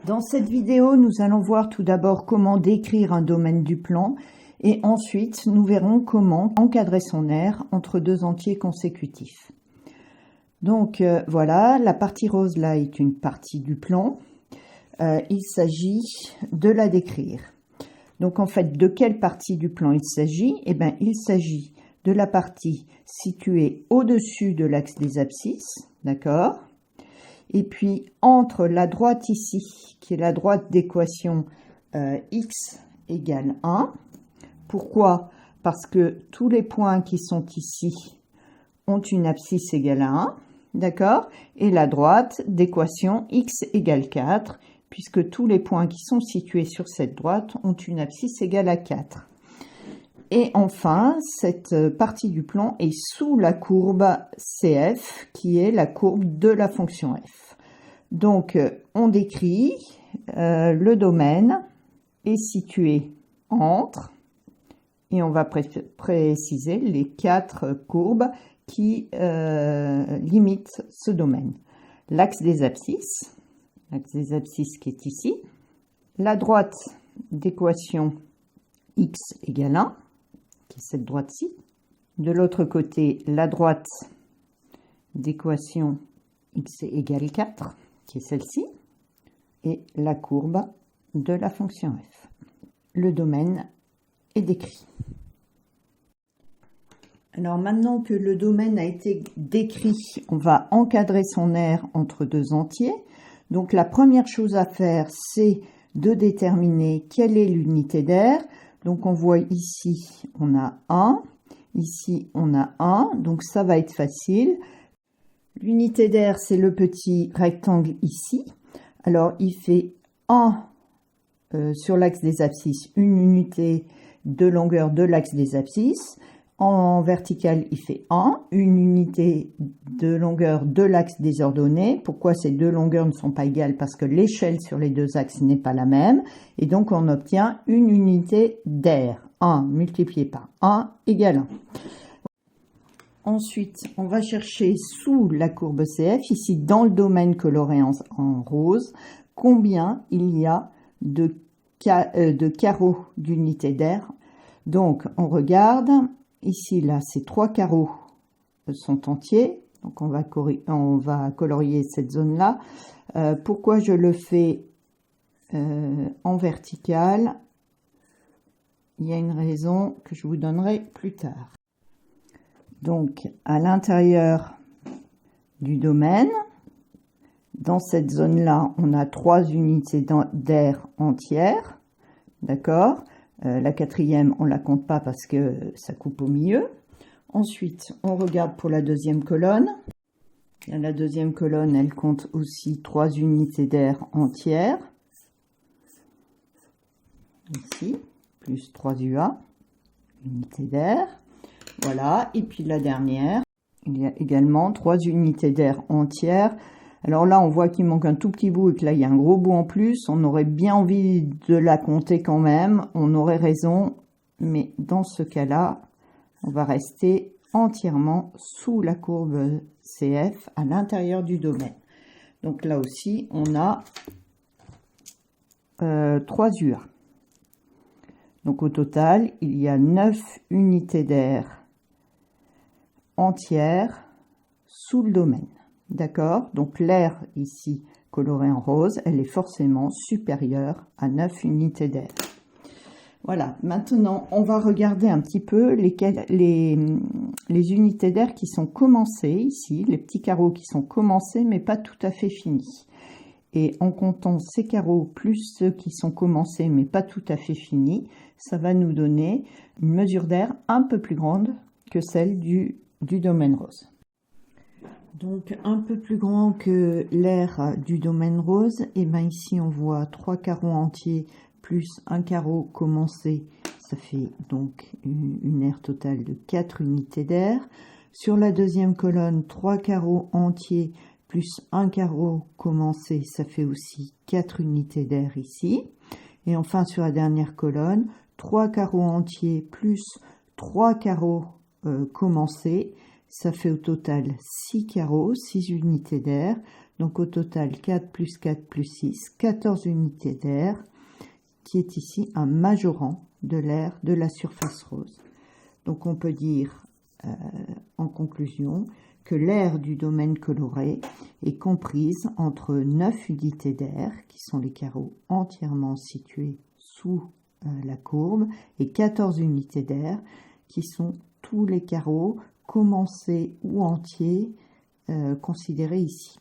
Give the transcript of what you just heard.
Dans cette vidéo, nous allons voir tout d'abord comment décrire un domaine du plan et ensuite nous verrons comment encadrer son aire entre deux entiers consécutifs. Donc voilà, la partie rose là est une partie du plan. Il s'agit de la décrire. Donc en fait, de quelle partie du plan il s'agit? Eh bien, il s'agit de la partie située au-dessus de l'axe des abscisses, d'accord? Et puis entre la droite ici, qui est la droite d'équation x égale 1. Pourquoi? Parce que tous les points qui sont ici ont une abscisse égale à 1, d'accord? Et la droite d'équation x égale 4, puisque tous les points qui sont situés sur cette droite ont une abscisse égale à 4. Et enfin, cette partie du plan est sous la courbe CF, qui est la courbe de la fonction f. Donc, on décrit le domaine est situé entre, et on va préciser les 4 courbes qui limitent ce domaine. L'axe des abscisses qui est ici, la droite d'équation x égale 1, qui est cette droite-ci. De l'autre côté, la droite d'équation x égale 4, qui est celle-ci, et la courbe de la fonction f. Le domaine est décrit. Alors maintenant que le domaine a été décrit, on va encadrer son aire entre deux entiers. Donc la première chose à faire, c'est de déterminer quelle est l'unité d'aire. Donc on voit ici, on a 1, ici on a 1, donc ça va être facile. L'unité d'aire, c'est le petit rectangle ici. Alors il fait 1 sur l'axe des abscisses, une unité de longueur de l'axe des abscisses. En vertical, il fait 1, une unité de longueur de l'axe des ordonnées. Pourquoi ces deux longueurs ne sont pas égales? Parce que l'échelle sur les deux axes n'est pas la même. Et donc, on obtient une unité d'aire. 1 multiplié par 1 égale 1. Ensuite, on va chercher sous la courbe CF, ici dans le domaine coloré en rose, combien il y a de carreaux d'unité d'aire. Donc, on regarde. Ici, là, ces 3 carreaux sont entiers. Donc, on va colorier cette zone-là. Pourquoi je le fais en vertical? Il y a une raison que je vous donnerai plus tard. Donc, à l'intérieur du domaine, dans cette zone-là, on a 3 unités d'aire entières. D'accord? La quatrième, on ne la compte pas parce que ça coupe au milieu. Ensuite, on regarde pour la deuxième colonne. La deuxième colonne, elle compte aussi 3 unités d'aire entières. Ici, plus 3 UA, unités d'air. Voilà, et puis la dernière, il y a également 3 unités d'air entières. Alors là, on voit qu'il manque un tout petit bout et que là, il y a un gros bout en plus. On aurait bien envie de la compter quand même. On aurait raison. Mais dans ce cas-là, on va rester entièrement sous la courbe CF à l'intérieur du domaine. Donc là aussi, on a 3 UA. Donc au total, il y a 9 unités d'air entières sous le domaine. D'accord? Donc l'aire ici colorée en rose, elle est forcément supérieure à 9 unités d'air. Voilà, maintenant on va regarder un petit peu les unités d'air qui sont commencées ici, les petits carreaux qui sont commencés mais pas tout à fait finis. Et en comptant ces carreaux plus ceux qui sont commencés mais pas tout à fait finis, ça va nous donner une mesure d'air un peu plus grande que celle du domaine rose. Donc un peu plus grand que l'aire du domaine rose, et bien ici on voit 3 carreaux entiers plus un carreau commencé, ça fait donc une aire totale de 4 unités d'air. Sur la deuxième colonne, 3 carreaux entiers plus un carreau commencé, ça fait aussi 4 unités d'air ici. Et enfin sur la dernière colonne, 3 carreaux entiers plus 3 carreaux commencés, ça fait au total 6 carreaux, 6 unités d'air. Donc au total 4 plus 4 plus 6, 14 unités d'air, qui est ici un majorant de l'air de la surface rose. Donc on peut dire en conclusion que l'aire du domaine coloré est comprise entre 9 unités d'air, qui sont les carreaux entièrement situés sous la courbe, et 14 unités d'air, qui sont tous les carreaux commencés ou entiers considérés ici.